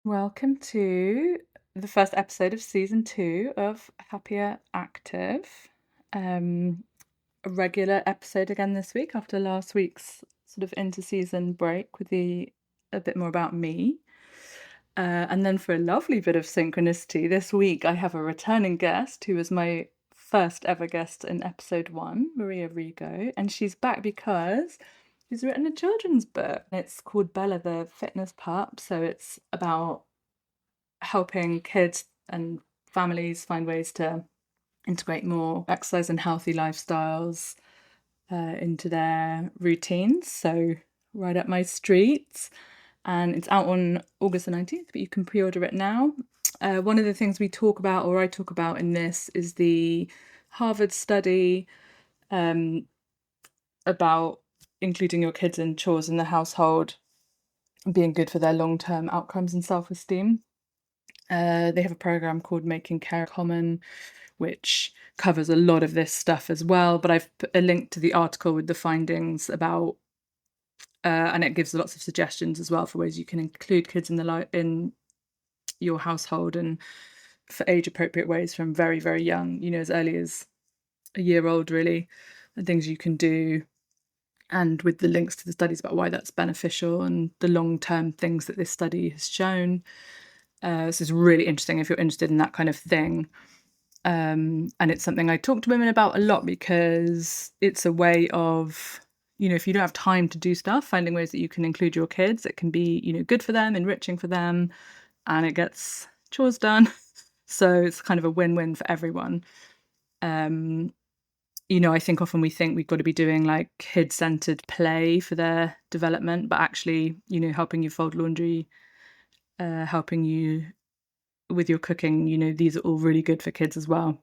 Welcome to the first episode of season 2 of Happier Active. A regular episode again this week after last week's sort of inter-season break with a bit more about me. And then for a lovely bit of synchronicity, this week I have a returning guest who was my first ever guest in episode 1, Maria Rigo, and she's back because she's written a children's book. It's called Bella the Fitness Pup, so it's about helping kids and families find ways to integrate more exercise and healthy lifestyles into their routines. So right up my street. And it's out on August the 19th, but you can pre-order it now. One of the things we talk about, or I talk about in this, is the Harvard study about including your kids in chores in the household being good for their long-term outcomes and self-esteem. They have a program called Making Care Common, which covers a lot of this stuff as well. But I've put a link to the article with the findings about, and it gives lots of suggestions as well for ways you can include kids in your household and for age-appropriate ways from very, very young, as early as a year old, really, and things you can do. And with the links to the studies about why that's beneficial and the long-term things that this study has shown. This is really interesting if you're interested in that kind of thing. And it's something I talk to women about a lot because it's a way of, if you don't have time to do stuff, finding ways that you can include your kids. It can be, good for them, enriching for them, and it gets chores done. So it's kind of a win-win for everyone. I think often we think we've got to be doing like kid-centered play for their development, but actually, helping you fold laundry, helping you with your cooking, these are all really good for kids as well.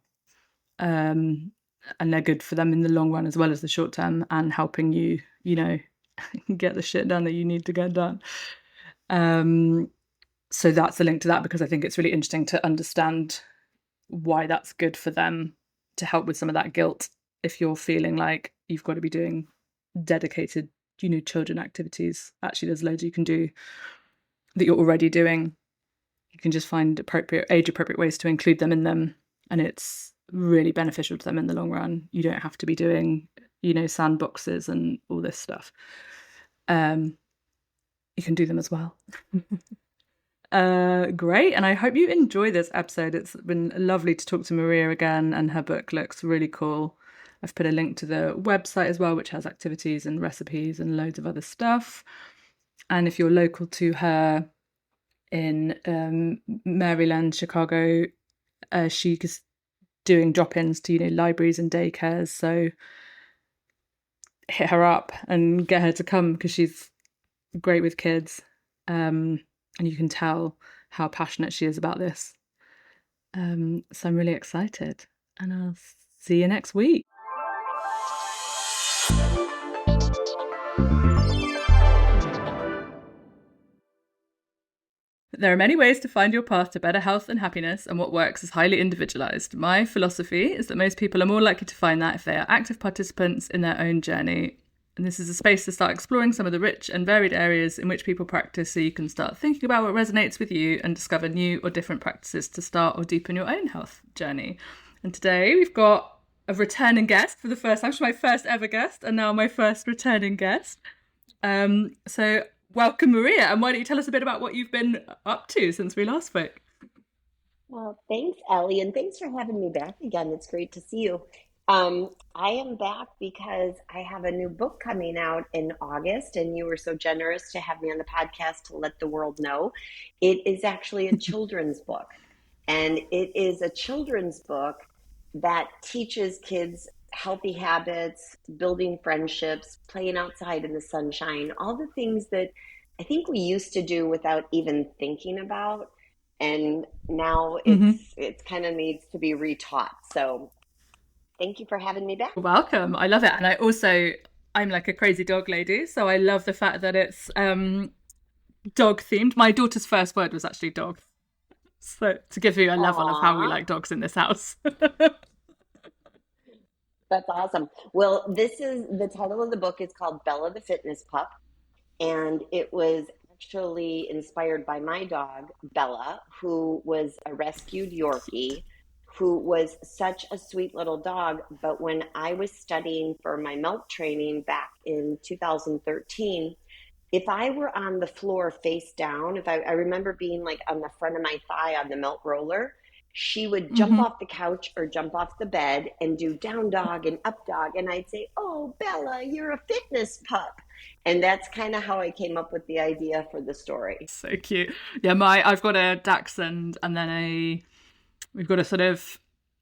And they're good for them in the long run as well as the short term, and helping you, get the shit done that you need to get done. So that's a link to that, because I think it's really interesting to understand why that's good for them, to help with some of that guilt if you're feeling like you've got to be doing dedicated, children activities. Actually, there's loads you can do that you're already doing. You can just find age-appropriate ways to include them in them, and it's really beneficial to them in the long run. You don't have to be doing, sandboxes and all this stuff. You can do them as well. Great, and I hope you enjoy this episode. It's been lovely to talk to Maria again, and her book looks really cool. I've put a link to the website as well, which has activities and recipes and loads of other stuff. And if you're local to her in Maryland, Chicago, she's doing drop-ins to, libraries and daycares. So hit her up and get her to come, because she's great with kids. And you can tell how passionate she is about this. So I'm really excited, and I'll see you next week. There are many ways to find your path to better health and happiness, and what works is highly individualized. My philosophy is that most people are more likely to find that if they are active participants in their own journey. And this is a space to start exploring some of the rich and varied areas in which people practice, so you can start thinking about what resonates with you and discover new or different practices to start or deepen your own health journey. And today we've got a returning guest for the first time. She's my first ever guest, and now my first returning guest. So welcome, Maria, and why don't you tell us a bit about what you've been up to since we last spoke? Well, thanks, Ellie, and thanks for having me back again. It's great to see you. I am back because I have a new book coming out in August, and you were so generous to have me on the podcast to let the world know. It is actually a children's book, and it is a children's book that teaches kids healthy habits, building friendships, playing outside in the sunshine, all the things that I think we used to do without even thinking about. And now Mm-hmm. it's kind of needs to be retaught. So thank you for having me back. Welcome. I love it. And I'm like a crazy dog lady, so I love the fact that it's dog themed. My daughter's first word was actually dog. So to give you a level of how we Aw, like dogs in this house. that's awesome. Well, this is the title of the book is called Bella the Fitness Pup. And it was actually inspired by my dog, Bella, who was a rescued Cute. Yorkie, who was such a sweet little dog. But when I was studying for my milk training back in 2013, if I were on the floor face down, if I remember being like on the front of my thigh on the milk roller, she would jump Hmm. off the couch or jump off the bed and do down dog and up dog. And I'd say, "Oh, Bella, you're a fitness pup." And that's kind of how I came up with the idea for the story. So cute. Yeah, my I've got a dachshund and then we've got a sort of,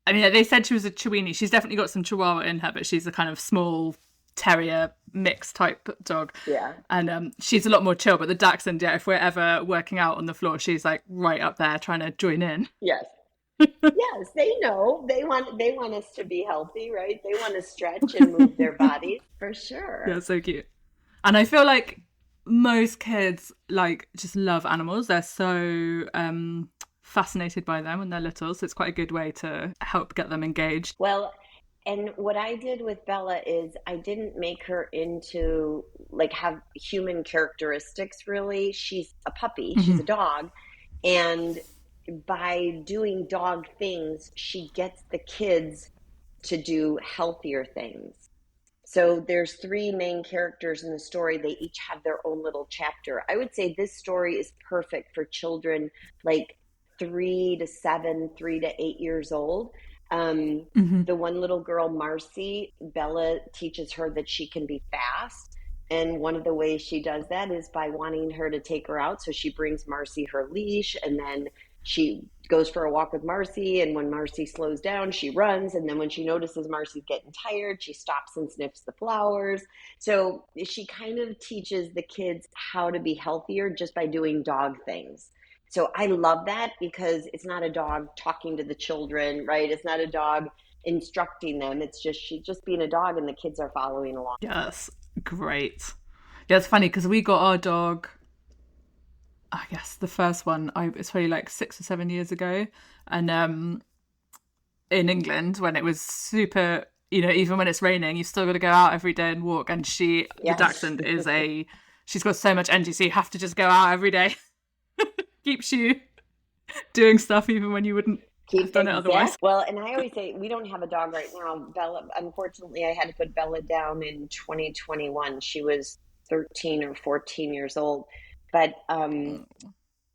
I mean, they said she was a Chiweenie. She's definitely got some Chihuahua in her, but she's a kind of small terrier mix type dog. Yeah. And she's a lot more chill. But the Dachshund, yeah, if we're ever working out on the floor, she's like right up there trying to join in. Yes. Yes, they know. They want us to be healthy, right? They want to stretch and move their bodies for Yeah, sure. so cute. And I feel like most kids like just love animals. They're so fascinated by them when they're little. So it's quite a good way to help get them engaged. Well, and what I did with Bella is I didn't make her into like have human characteristics really. She's a puppy, she's Hmm. a dog, and by doing dog things, she gets the kids to do healthier things. So there's three main characters in the story. They each have their own little chapter. I would say this story is perfect for children like 3 to 7, 3 to 8 years old. Um, Hmm. the one little girl, Marcy, Bella teaches her that she can be fast. And one of the ways she does that is by wanting her to take her out. So she brings Marcy her leash, and then she goes for a walk with Marcy. And when Marcy slows down, she runs. And then when she notices Marcy's getting tired, she stops and sniffs the flowers. So she kind of teaches the kids how to be healthier just by doing dog things. So I love that because it's not a dog talking to the children, right? It's not a dog instructing them. It's just she's just being a dog and the kids are following along. Yes, great. Yeah, it's funny because we got our dog, I guess the first one, it's probably like 6 or 7 years ago. And in England, when it was super, even when it's raining, you've still got to go out every day and walk. And the Yes. Dachshund she's got so much energy, so you have to just go out every day. Keeps you doing stuff even when you wouldn't have Keep done it otherwise. exact. Well, and I always say we don't have a dog right now. Bella, unfortunately, I had to put Bella down in 2021. She was 13 or 14 years old. But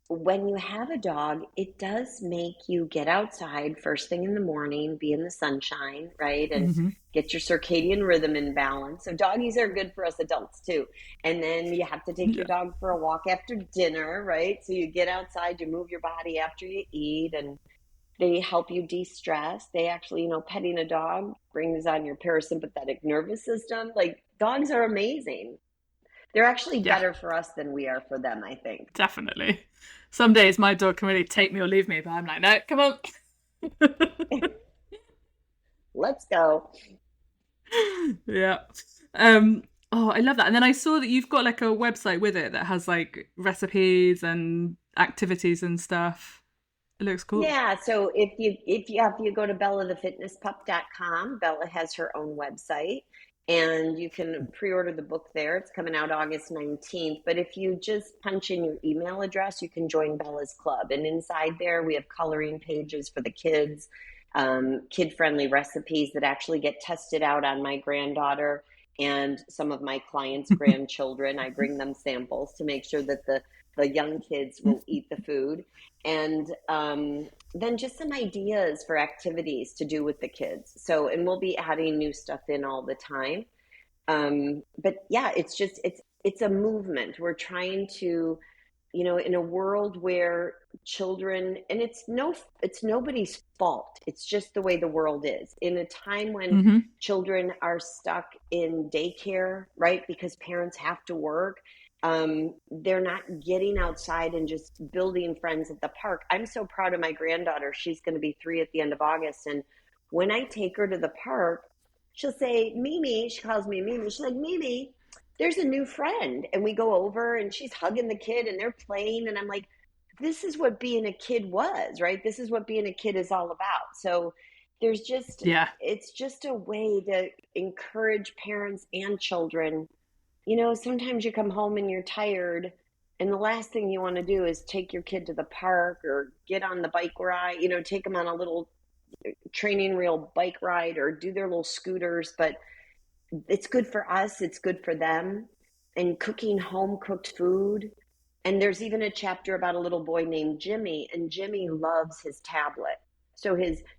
when you have a dog, it does make you get outside first thing in the morning, be in the sunshine, right? And Mm-hmm. get your circadian rhythm in balance. So doggies are good for us adults too. And then you have to take your Yeah. dog for a walk after dinner, right? So you get outside, you move your body after you eat, and they help you de-stress. They actually, petting a dog brings on your parasympathetic nervous system. Like dogs are amazing. They're actually Yeah, better for us than we are for them, I think. definitely. Some days my dog can really take me or leave me, but I'm like, no, come on. Let's go. Yeah. Oh, I love that. And then I saw that you've got like a website with it that has like recipes and activities and stuff. It looks cool. Yeah, so if you go to bellathefitnesspup.com, Bella has her own website and you can pre-order the book there. It's coming out August 19th. But if you just punch in your email address, you can join Bella's club. And inside there we have coloring pages for the kids, kid-friendly recipes that actually get tested out on my granddaughter and some of my clients' grandchildren. I bring them samples to make sure that the young kids will eat the food. And then just some ideas for activities to do with the kids. So, and we'll be adding new stuff in all the time. But yeah, it's a movement. We're trying to, in a world where children, and it's nobody's fault. It's just the way the world is. In a time when Mm-hmm. children are stuck in daycare, right? Because parents have to work. They're not getting outside and just building friends at the park. I'm so proud of my granddaughter. She's going to be 3 at the end of August. And when I take her to the park, she'll say, Mimi, she calls me Mimi. She's like, Mimi, there's a new friend. And we go over and she's hugging the kid and they're playing. And I'm like, this is what being a kid was, right? This is what being a kid is all about. So Yeah. it's just a way to encourage parents and children. Sometimes you come home and you're tired And the last thing you want to do is take your kid to the park or get on the bike ride, take them on a little training reel bike ride or do their little scooters. But it's good for us, it's good for them. And cooking home cooked food. And there's even a chapter about a little boy named Jimmy, and Jimmy loves his tablet. So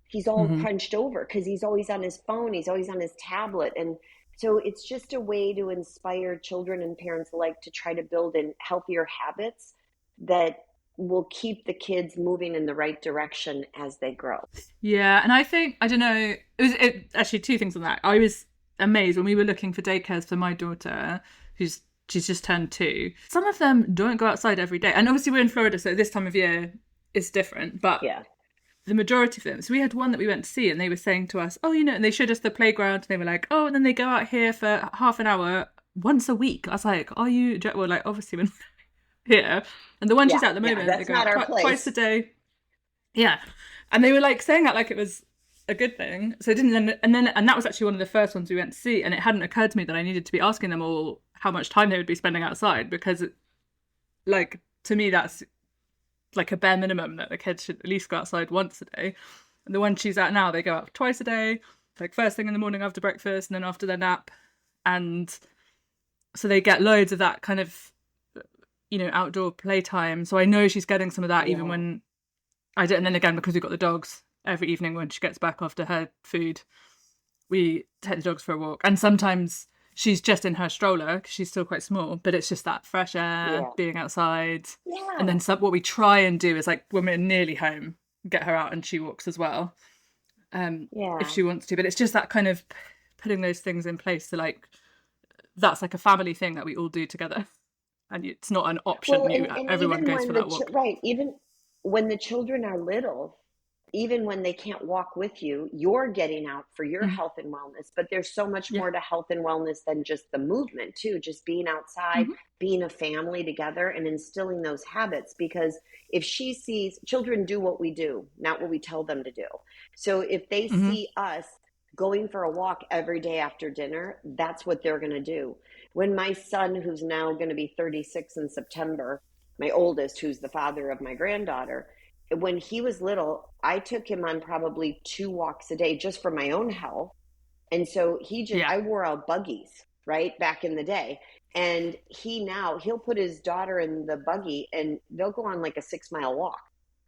he's all Hmm. hunched over because he's always on his phone, he's always on his tablet. And so it's just a way to inspire children and parents alike to try to build in healthier habits that will keep the kids moving in the right direction as they grow. Yeah, and I think I don't know. Actually two things on that. I was amazed when we were looking for daycares for my daughter, she's just turned 2. Some of them don't go outside every day, and obviously we're in Florida, so this time of year is different. But Yeah. the majority of them. So we had one that we went to see, and they were saying to us, "Oh, you know," and they showed us the playground, and they were like, "Oh," and then they go out here for half an hour once a week. I was like, "Are you?" Well, like obviously we're not here, and the one she's Yeah. at the Yeah. moment, they That's go not out our twice a place. day. Yeah, and they were like saying that like it was a good thing. So it didn't, and that was actually one of the first ones we went to see, and it hadn't occurred to me that I needed to be asking them all how much time they would be spending outside because, like, to me that's like a bare minimum that the kids should at least go outside once a day. And the one she's at now, they go out twice a day, like first thing in the morning after breakfast, and then after their nap, and so they get loads of that kind of outdoor playtime. So I know she's getting some of that even Yeah. when I do. And then again, because we've got the dogs, every evening when she gets back after her food, we take the dogs for a walk. And sometimes she's just in her stroller because she's still quite small, but it's just that fresh air, Yeah. being outside. And Yeah. then what we try and do is like when we're nearly home, get her out and she walks as well, if Yeah. she wants to. But it's just that kind of putting those things in place to like, that's like a family thing that we all do together. And it's not an Well, option. and Everyone even goes when for that walk. right, even when the children are little, even when they can't walk with you, you're getting out for your Mm. health and wellness. But there's so much Yeah. more to health and wellness than just the movement, too. Just being outside, Hmm. being a family together, and instilling those habits. Because if she sees children do what we do, not what we tell them to do. So if they Hmm. see us going for a walk every day after dinner, that's what they're going to do. When my son, who's now going to be 36 in September, my oldest, who's the father of my granddaughter, when he was little, I took him on probably 2 walks a day just for my own health. And so Yeah. I wore out buggies, right, back in the day. And he'll put his daughter in the buggy and they'll go on like a 6 mile walk.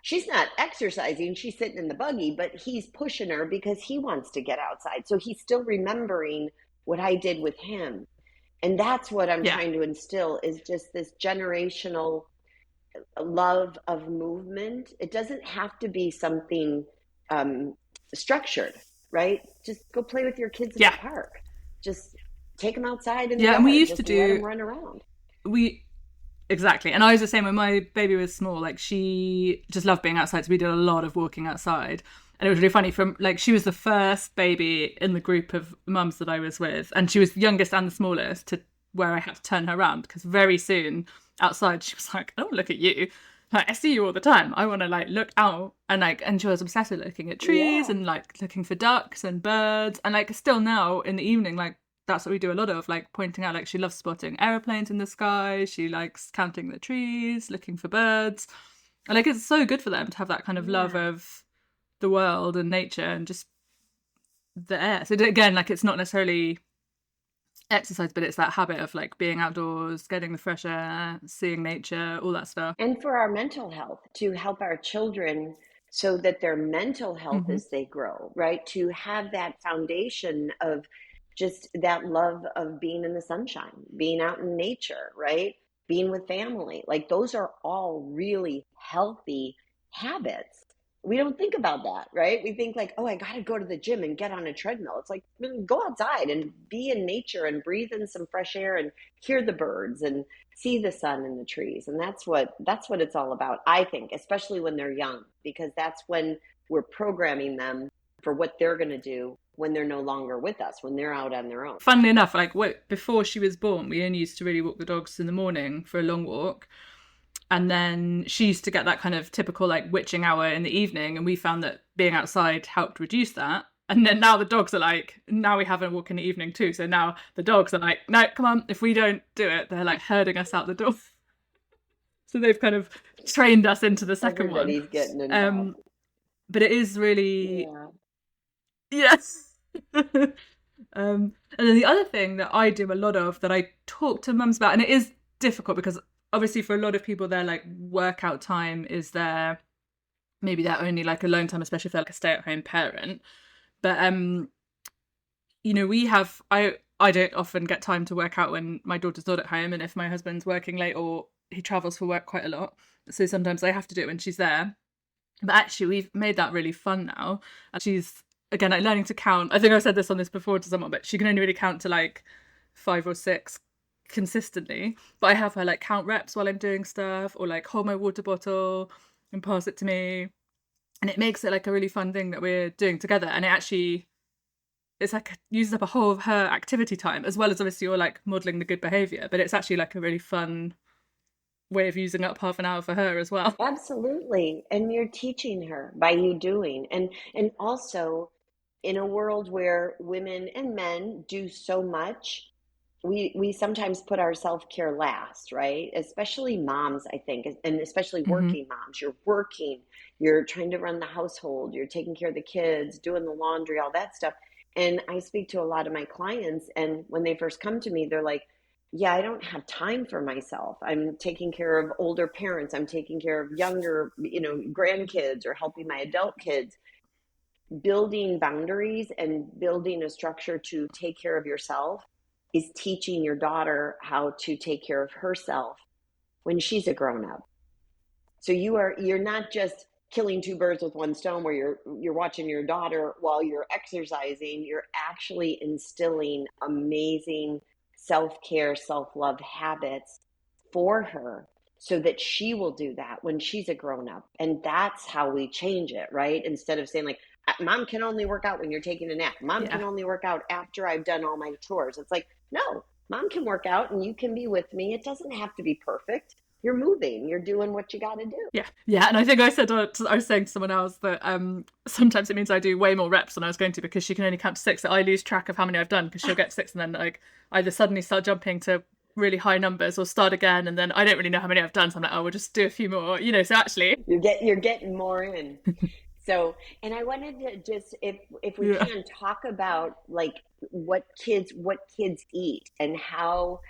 She's not exercising, she's sitting in the buggy, but he's pushing her because he wants to get outside. So he's still remembering what I did with him. And that's what I'm Yeah. trying to instill is just this generational love of movement. It doesn't have to be something um, structured, right? Just go play with your kids in the Yeah. park. Just take them outside in the Yeah. And we yard. used to Just let do, them run around. we exactly. And I was the same when my baby was small. Like she just loved being outside. So we did a lot of walking outside. And it was really funny from like she was the first baby in the group of mums that I was with. And she was the youngest and the smallest to where I had to turn her around because very soon outside she was like, I don't look at you. Like I see you all the time. I want to like look out and she was obsessed with looking at trees Yeah. and like looking for ducks and birds and like still now in the evening like that's what we do a lot of, like pointing out like she loves spotting airplanes in the sky, she likes counting the trees, looking for birds. And like it's so good for them to have that kind of love Yeah. of the world and nature and just the air. So again, like it's not necessarily exercise, but it's that habit of like being outdoors, getting the fresh air, seeing nature, all that stuff. And for our mental health, to help our children so that their mental health Hmm. as they grow, right? To have that foundation of just that love of being in the sunshine, being out in nature, right? Being with family. Like those are all really healthy habits. We don't think about that, right? We think like, oh, I got to go to the gym and get on a treadmill. It's like, go outside and be in nature and breathe in some fresh air and hear the birds and see the sun and the trees. And that's what it's all about, I think, especially when they're young, because that's when we're programming them for what they're going to do when they're no longer with us, when they're out on their own. Funnily enough, like before she was born, we only used to really walk the dogs in the morning for a long walk. And then she used to get that kind of typical like witching hour in the evening. And we found that being outside helped reduce that. And then now the dogs are like, now we have a walk in the evening too. So now the dogs are like, no, come on. If we don't do it, they're like herding us out the door. So they've kind of trained us into the second one. Everybody's getting involved. Um, but it is really, Yeah. yes. And then the other thing that I do a lot of that I talk to mums about, and it is difficult because obviously for a lot of people, their like workout time is their maybe their only like alone time, especially if they're like a stay-at-home parent. But we have I don't often get time to work out when my daughter's not at home, and if my husband's working late or he travels for work quite a lot, so sometimes I have to do it when she's there. But actually, we've made that really fun now. And she's, again, like learning to count. I think I've said this on this before to someone, but she can only really count to like 5 or 6 consistently. But I have her like count reps while I'm doing stuff, or like hold my water bottle and pass it to me. And it makes it like a really fun thing that we're doing together. And it's like uses up a whole of her activity time, as well as obviously you're like modeling the good behavior. But it's actually like a really fun way of using up half an hour for her as well. Absolutely. And you're teaching her by you doing. And also in a world where women and men do so much, we sometimes put our self-care last, right? Especially moms, I think, and especially Mm-hmm. working moms. You're working, you're trying to run the household, you're taking care of the kids, doing the laundry, all that stuff. And I speak to a lot of my clients, and when they first come to me, they're like, yeah, I don't have time for myself. I'm taking care of older parents. I'm taking care of younger, grandkids or helping my adult kids. Building boundaries and building a structure to take care of yourself is teaching your daughter how to take care of herself when she's a grown up. So you're not just killing two birds with one stone where you're watching your daughter while you're exercising, you're actually instilling amazing self-care, self-love habits for her so that she will do that when she's a grown up. And that's how we change it, right? Instead of saying like, mom can only work out when you're taking a nap. Mom can Yeah. only work out after I've done all my chores. It's like, no, mom can work out and you can be with me. It doesn't have to be perfect. You're moving, you're doing what you got to do. Yeah, yeah, and I think I was saying to someone else that sometimes it means I do way more reps than I was going to because she can only count to 6. That I lose track of how many I've done because she'll get 6 and then like either suddenly start jumping to really high numbers or start again, and then I don't really know how many I've done. So I'm like, oh, we'll just do a few more, So actually, You're getting more in. So, and I wanted to just, if we yeah, can, talk about like what kids eat and how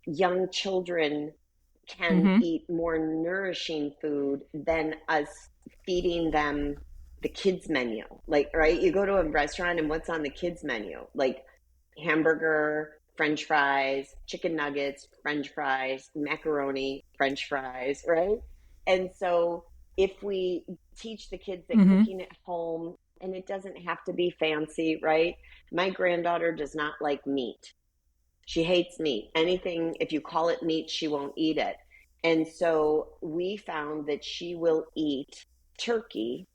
young children can mm-hmm. eat more nourishing food than us feeding them the kids menu. Like, right? You go to a restaurant and what's on the kids menu? Like hamburger, French fries, chicken nuggets, French fries, macaroni, French fries, right? And so if we teach the kids that Mm-hmm. cooking at home, and it doesn't have to be fancy, right? My granddaughter does not like meat. She hates meat. Anything, if you call it meat, she won't eat it. And so we found that she will eat turkey,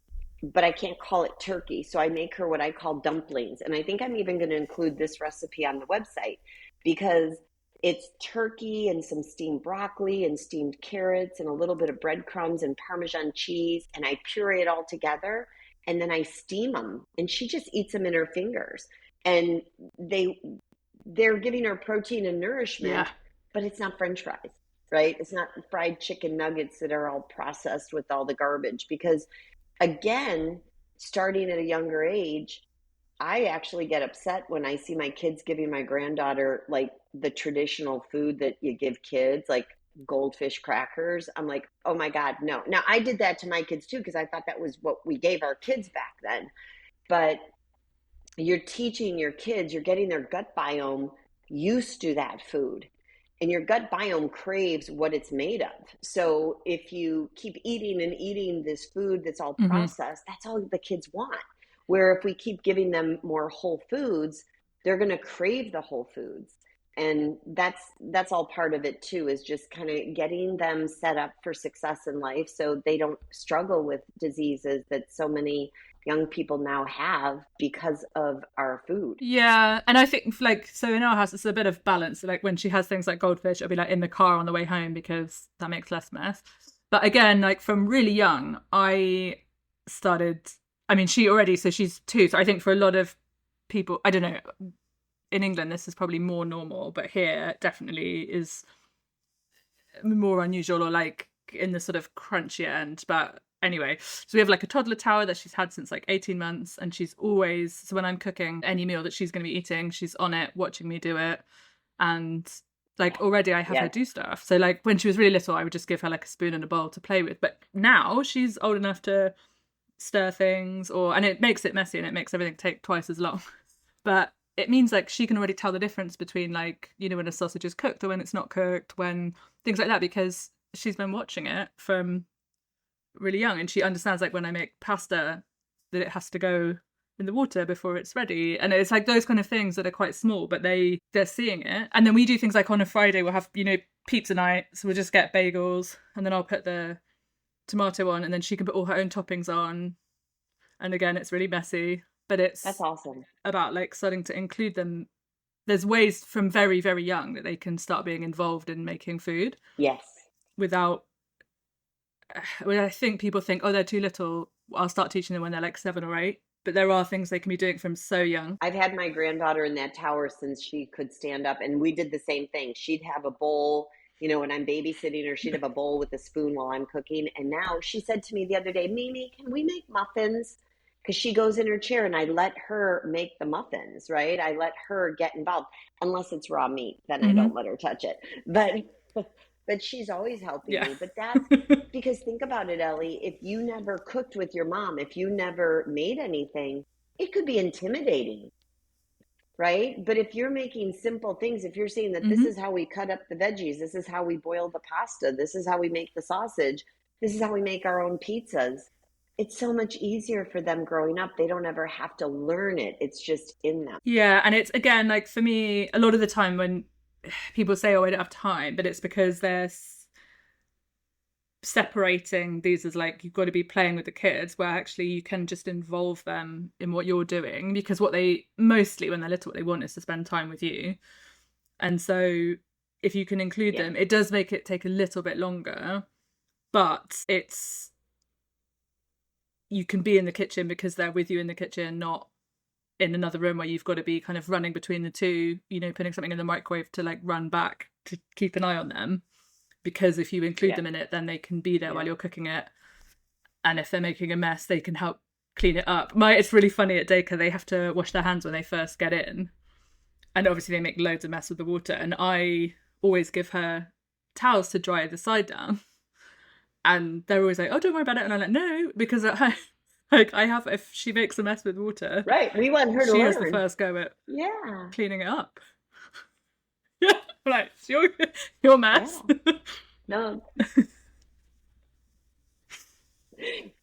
but I can't call it turkey. So I make her what I call dumplings. And I think I'm even going to include this recipe on the website because it's turkey and some steamed broccoli and steamed carrots and a little bit of breadcrumbs and Parmesan cheese. And I puree it all together and then I steam them. And she just eats them in her fingers. And they're giving her protein and Yeah, nourishment, but it's not French fries, right? It's not fried chicken nuggets that are all processed with all the garbage. Because again, starting at a younger age, I actually get upset when I see my kids giving my granddaughter like the traditional food that you give kids, like goldfish crackers. I'm like, oh my God, no. Now, I did that to my kids too, because I thought that was what we gave our kids back then. But you're teaching your kids, you're getting their gut biome used to that food. And your gut biome craves what it's made of. So if you keep eating and eating this food that's all mm-hmm. processed, that's all the kids want. Where if we keep giving them more whole foods, they're going to crave the whole foods. And that's all part of it too, is just kind of getting them set up for success in life so they don't struggle with diseases that so many young people now have because of our food. Yeah, and I think like so in our house it's a bit of balance. So, like when she has things like goldfish, it'll be like in the car on the way home because that makes less mess. But again, like from really young, I started. I mean, she already so she's 2. So I think for a lot of people, I don't know. In England, this is probably more normal, but here definitely is more unusual or like in the sort of crunchier end. But anyway, so we have like a toddler tower that she's had since like 18 months. And she's always, so when I'm cooking any meal that she's going to be eating, she's on it, watching me do it. And like already I have her Yes. do stuff. So like when she was really little, I would just give her like a spoon and a bowl to play with. But now she's old enough to stir things, or and it makes it messy and it makes everything take twice as long. But it means like she can already tell the difference between like, you know, when a sausage is cooked or when it's not cooked, when things like that, because she's been watching it from really young, and she understands like when I make pasta that it has to go in the water before it's ready. And it's like those kind of things that are quite small, but they're seeing it. And then we do things like on a Friday we'll have, you know, pizza night, so we'll just get bagels and then I'll put the tomato on and then she can put all her own toppings on. And again, it's really messy, but That's it's awesome. about like starting to include them. There's ways from very, very young that they can start being involved in making food Yes. without, well, I think people think, oh, they're too little. I'll start teaching them when they're like 7 or 8. But there are things they can be doing from so young. I've had my granddaughter in that tower since she could stand up, and we did the same thing. She'd have a bowl, you know, when I'm babysitting her, she'd have a bowl with a spoon while I'm cooking. And now she said to me the other day, Mimi, can we make muffins? Because she goes in her chair and I let her make the muffins, right? I let her get involved, unless it's raw meat, then I Mm-hmm. don't let her touch it. But but she's always helping Yeah. me. But that's because think about it, Ellie, if you never cooked with your mom, if you never made anything, it could be intimidating, right? But if you're making simple things, if you're saying that this Mm-hmm. is how we cut up the veggies, this is how we boil the pasta, this is how we make the sausage, this is how we make our own pizzas, it's so much easier for them growing up. They don't ever have to learn it, it's just in them. Yeah. And it's again, like for me, a lot of the time when people say, oh, I don't have time, but it's because they're separating these as like you've got to be playing with the kids, where actually you can just involve them in what you're doing, because what they mostly when they're little, what they want is to spend time with you. And so if you can include Yes. them, it does make it take a little bit longer, but it's you can be in the kitchen because they're with you in the kitchen, not in another room where you've got to be kind of running between the two, you know, putting something in the microwave to like run back to keep an eye on them. Because if you include Yeah. them in it, then they can be there while Yeah. you're cooking it. And if they're making a mess, they can help clean it up. It's really funny at daycare, they have to wash their hands when they first get in. And obviously they make loads of mess with the water. And I always give her towels to dry the side down. And they're always like, oh, don't worry about it. And I'm like, no, because at home, like I have, if she makes a mess with water, Right. We want her to she has the learn. first go at Yeah. cleaning it up. Yeah, like it's your mess. Yeah. No.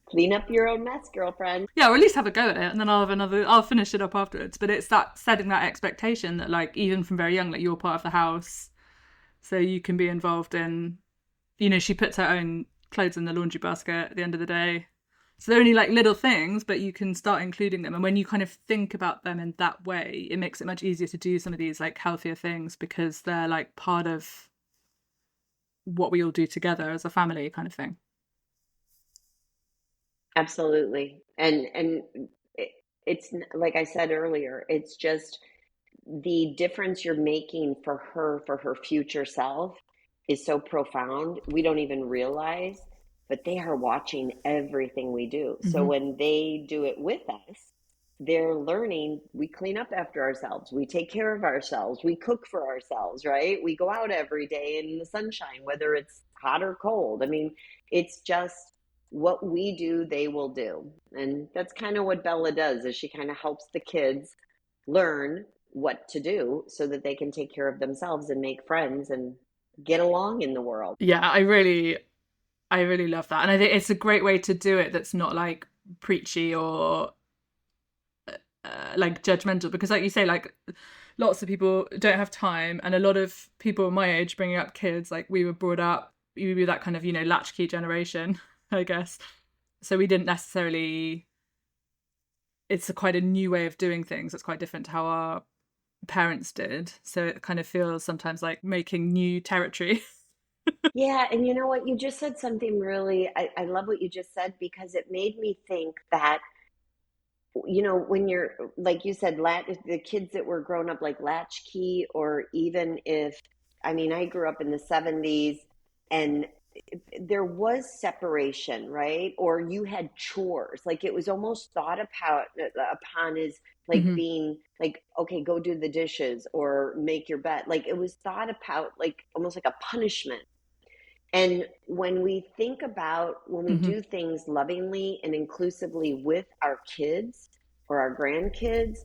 Clean up your own mess, girlfriend. Yeah, or at least have a go at it, and then I'll finish it up afterwards. But it's that setting that expectation that like even from very young, like you're part of the house, so you can be involved in. You know, she puts her own clothes in the laundry basket at the end of the day. So they're only like little things, but you can start including them. And when you kind of think about them in that way, it makes it much easier to do some of these like healthier things, because they're like part of what we all do together as a family kind of thing. Absolutely. And it, like I said earlier, it's just the difference you're making for her future self is so profound. We don't even realize, but they are watching everything we do. So Mm-hmm. when they do it with us, they're learning we clean up after ourselves, we take care of ourselves, we cook for ourselves, right? We go out every day in the sunshine, whether it's hot or cold. I mean, it's just what we do, they will do. And that's kind of what Bella does is she kind of helps the kids learn what to do so that they can take care of themselves and make friends and get along in the world. Yeah, I really love that. And I think it's a great way to do it that's not like preachy or like judgmental, because like you say, like lots of people don't have time, and a lot of people my age bringing up kids, like we were brought up, we were that kind of, you know, latchkey generation, I guess. So we didn't necessarily, it's quite a new way of doing things. It's quite different to how our parents did. So it kind of feels sometimes like making new territory. Yeah, and you know what? You just said something really, I love what you just said because it made me think that, you know, when you're, like you said, the kids that were grown up like latchkey, or even if, I mean, I grew up in the 70s and there was separation, right? Or you had chores. Like it was almost thought about upon as like Hmm. being like, okay, go do the dishes or make your bed. Like it was thought about like almost like a punishment. And when we think about when we Hmm. do things lovingly and inclusively with our kids or our grandkids,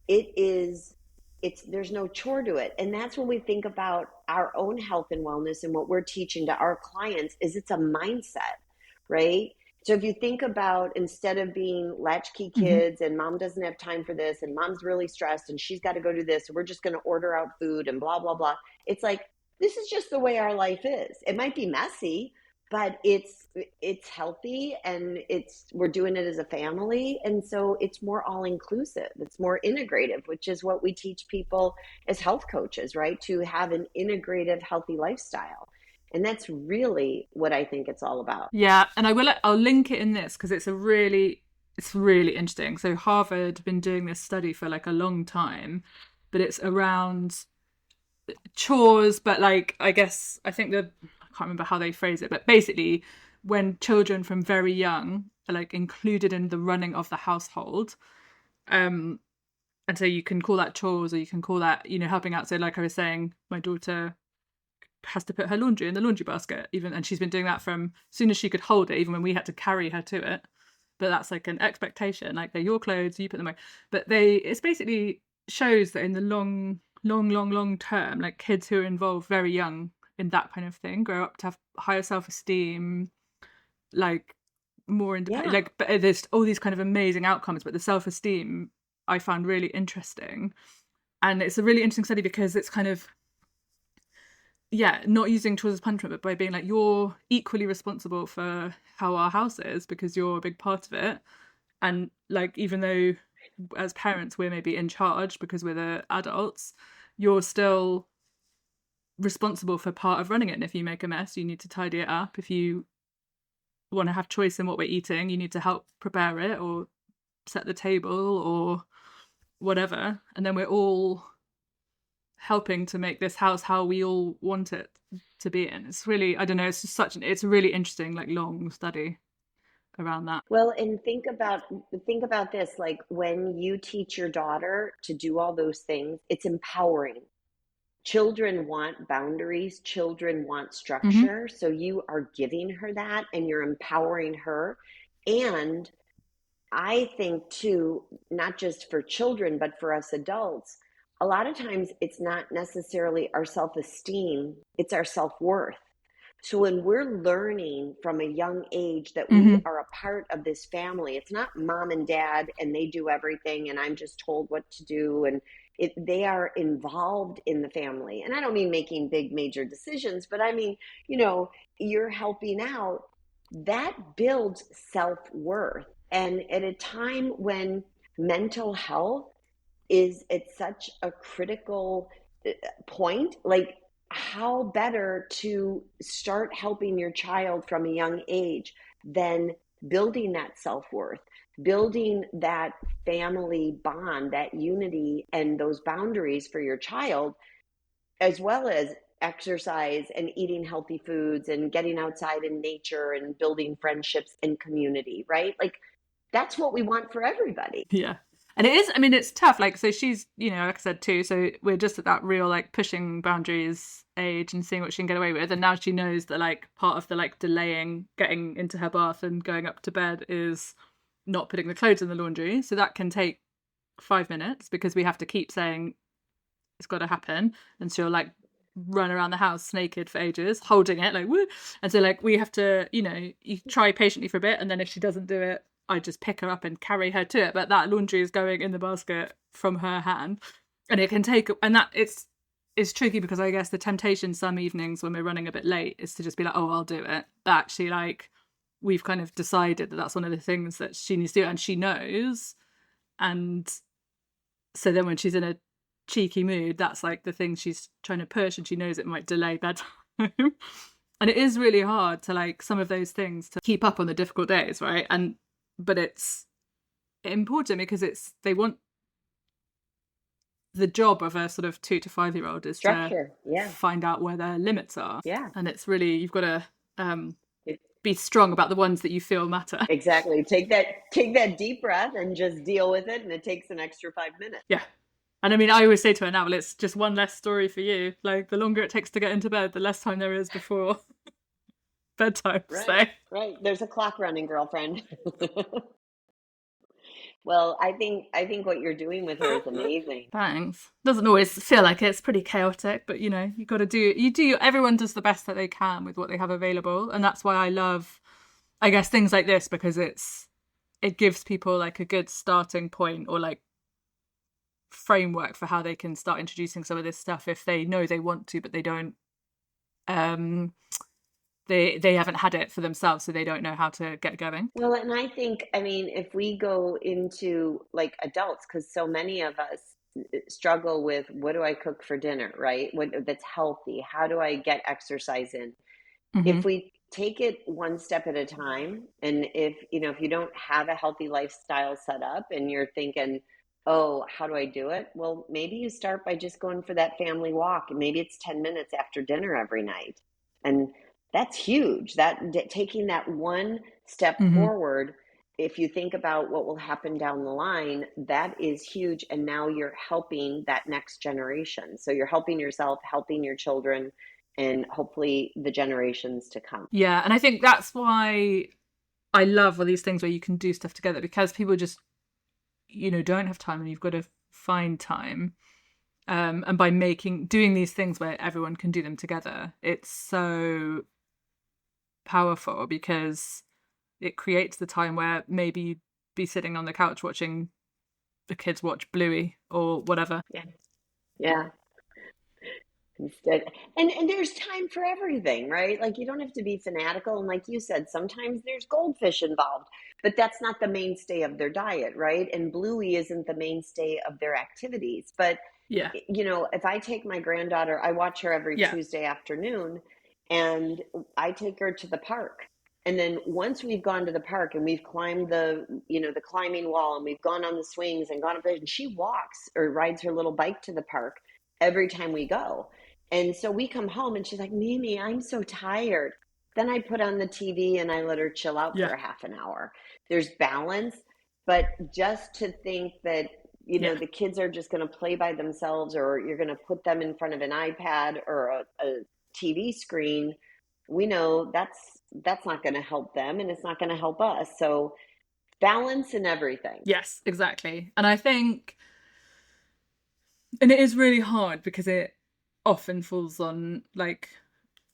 it is it's there's no chore to it. And that's when we think about our own health and wellness and what we're teaching to our clients is it's a mindset, right? So if you think about instead of being latchkey Hmm. kids and mom doesn't have time for this and mom's really stressed and she's got to go do this, and we're just going to order out food and blah blah blah. It's like this is just the way our life is. It might be messy, but it's healthy and it's we're doing it as a family, and so it's more all inclusive. It's more integrative, which is what we teach people as health coaches, right? To have an integrative healthy lifestyle. And that's really what I think it's all about. Yeah, and I'll link it in this because it's really interesting. So Harvard have been doing this study for like a long time, but it's around chores, but like I think I can't remember how they phrase it, but basically when children from very young are like included in the running of the household, um and so you can call that chores or you can call that, helping out. So like I was saying, my daughter has to put her laundry in the laundry basket, even, and she's been doing that from as soon as she could hold it, even when we had to carry her to it. But that's like an expectation, like they're your clothes, you put them away. But it's basically shows that in the long term, like kids who are involved very young in that kind of thing grow up to have higher self-esteem, like more independent, Yeah. like, but there's all these kind of amazing outcomes. But the self-esteem I found really interesting, and it's a really interesting study because it's kind of, yeah, not using tools as punishment, but by being like, you're equally responsible for how our house is because you're a big part of it. And like, even though as parents we're maybe in charge because we're the adults, you're still responsible for part of running it. And if you make a mess, you need to tidy it up. If you want to have choice in what we're eating, you need to help prepare it or set the table or whatever. And then we're all helping to make this house how we all want it to be in. It's really, I don't know, it's just it's a really interesting, like, long study around that. Well, and think about this, like when you teach your daughter to do all those things, it's empowering. Children want boundaries, children want Hmm. structure. So you are giving her that and you're empowering her. And I think, too, not just for children, but for us adults, a lot of times it's not necessarily our self esteem, it's our self worth. So when we're learning from a young age that we Hmm. are a part of this family, it's not mom and dad and they do everything and I'm just told what to do, and they are involved in the family. And I don't mean making big major decisions, but I mean, you know, you're helping out. That builds self-worth. And at a time when mental health is at such a critical point, like how better to start helping your child from a young age than building that self-worth, building that family bond, that unity and those boundaries for your child, as well as exercise and eating healthy foods and getting outside in nature and building friendships and community, right? Like that's what we want for everybody. Yeah. And it is, I mean, it's tough. Like, so she's, like I said too, so we're just at that real, like, pushing boundaries age and seeing what she can get away with. And now she knows that, like, part of the, like, delaying getting into her bath and going up to bed is not putting the clothes in the laundry. So that can take 5 minutes because we have to keep saying it's got to happen. And she'll, like, run around the house naked for ages, holding it, like, woo. And so, like, we have to, you try patiently for a bit. And then if she doesn't do it, I just pick her up and carry her to it. But that laundry is going in the basket from her hand. And it can take, and that it's tricky because I guess the temptation some evenings when we're running a bit late is to just be like, oh, I'll do it. But actually, like, we've kind of decided that that's one of the things that she needs to do and she knows. And so then when she's in a cheeky mood, that's like the thing she's trying to push, and she knows it might delay bedtime. And it is really hard to, like, some of those things to keep up on the difficult days, right? But it's important because they want, the job of a sort of 2 to 5 year old is to Structure. Yeah. find out where their limits are. Yeah. And it's really, you've got to Um, It, be strong about the ones that you feel matter. exactly. Take that deep breath and just deal with it. And it takes an extra 5 minutes. Yeah. And I mean, I always say to her now, well, it's just one less story for you. Like, the longer it takes to get into bed, the less time there is before bedtime. So, Right, right. There's a clock running, girlfriend. Well, I think what you're doing with her is amazing. thanks. Doesn't always feel like it. It's pretty chaotic, but you know, you got to everyone does the best that they can with what they have available. And that's why I love, I guess, things like this, because it gives people like a good starting point, or like framework for how they can start introducing some of this stuff if they know they want to, but they don't. Um, they haven't had it for themselves, so they don't know how to get going. Well, and I think, I mean, if we go into like adults, because so many of us struggle with what do I cook for dinner, right? What that's healthy? How do I get exercise in? Hmm. If we take it one step at a time, and if you don't have a healthy lifestyle set up and you're thinking, oh, how do I do it? Well, maybe you start by just going for that family walk, and maybe it's 10 minutes after dinner every night. And that's huge. That taking that one step Hmm. forward, if you think about what will happen down the line, that is huge. And now you're helping that next generation. So you're helping yourself, helping your children, and hopefully the generations to come. Yeah, and I think that's why I love all these things where you can do stuff together, because people just, don't have time, and you've got to find time. And by doing these things where everyone can do them together, it's so powerful, because it creates the time where maybe you'd be sitting on the couch watching the kids watch Bluey or whatever. Yeah. Yeah. Instead, and there's time for everything, right? Like you don't have to be fanatical. And like you said, sometimes there's goldfish involved, but that's not the mainstay of their diet, right? And Bluey isn't the mainstay of their activities. But Yeah. if I take my granddaughter, I watch her every Yeah. Tuesday afternoon, and I take her to the park. And then once we've gone to the park and we've climbed the climbing wall, and we've gone on the swings and gone up there, and she walks or rides her little bike to the park every time we go. And so we come home and she's like, Mimi, I'm so tired. Then I put on the TV and I let her chill out for Yeah. a half an hour. There's balance, but just to think that, Yeah. the kids are just going to play by themselves, or you're going to put them in front of an iPad or a TV screen, we know that's not going to help them, and it's not going to help us. So balance in everything. Yes, exactly. And I think, and it is really hard, because it often falls on like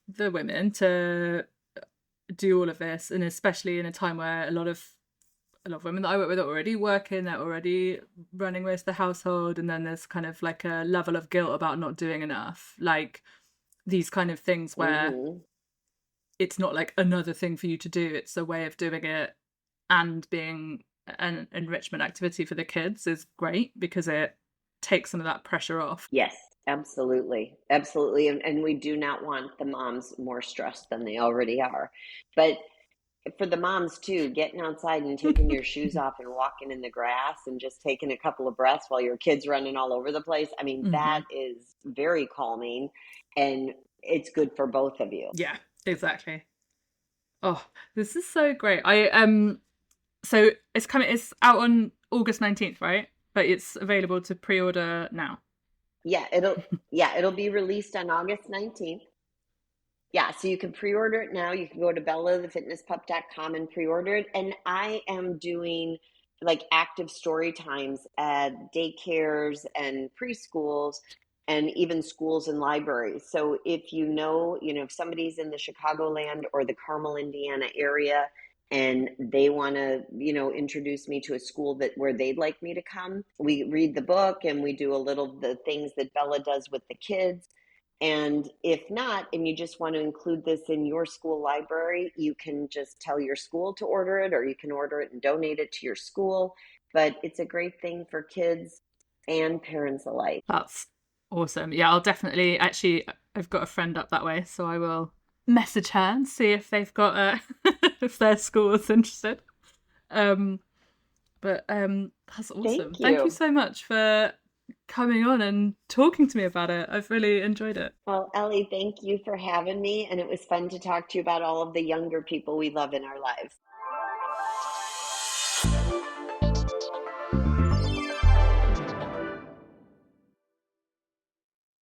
the women to do all of this, and especially in a time where a lot of women that I work with are already working, they're already running most of the household, and then there's kind of like a level of guilt about not doing enough. Like these kind of things where Hmm. it's not like another thing for you to do, it's a way of doing it, and being an enrichment activity for the kids is great, because it takes some of that pressure off. Yes, absolutely. Absolutely. And we do not want the moms more stressed than they already are. But for the moms too, getting outside and taking your shoes off and walking in the grass and just taking a couple of breaths while your kids running all over the place. I mean, that Hmm. is very calming, and it's good for both of you. Yeah, exactly. Oh, this is so great. So it's out on August 19th, right? But it's available to pre-order now. Yeah, it'll be released on August 19th. Yeah, so you can pre-order it now. You can go to bellathefitnesspup.com and pre-order it. And I am doing like active story times at daycares and preschools and even schools and libraries. So if if somebody's in the Chicagoland or the Carmel, Indiana area, and they want to, introduce me to a school where they'd like me to come, we read the book and we do a little the things that Bella does with the kids. And if not, and you just want to include this in your school library, you can just tell your school to order it, or you can order it and donate it to your school. But it's a great thing for kids and parents alike. That's awesome. Yeah, I'll definitely, actually, I've got a friend up that way, so I will message her and see if they've got if their school is interested. Um, but that's awesome. Thank Thank you you. so much for coming on and talking to me about it. I've really enjoyed it. Well, Ellie, thank you for having me, and it was fun to talk to you about all of the younger people we love in our lives.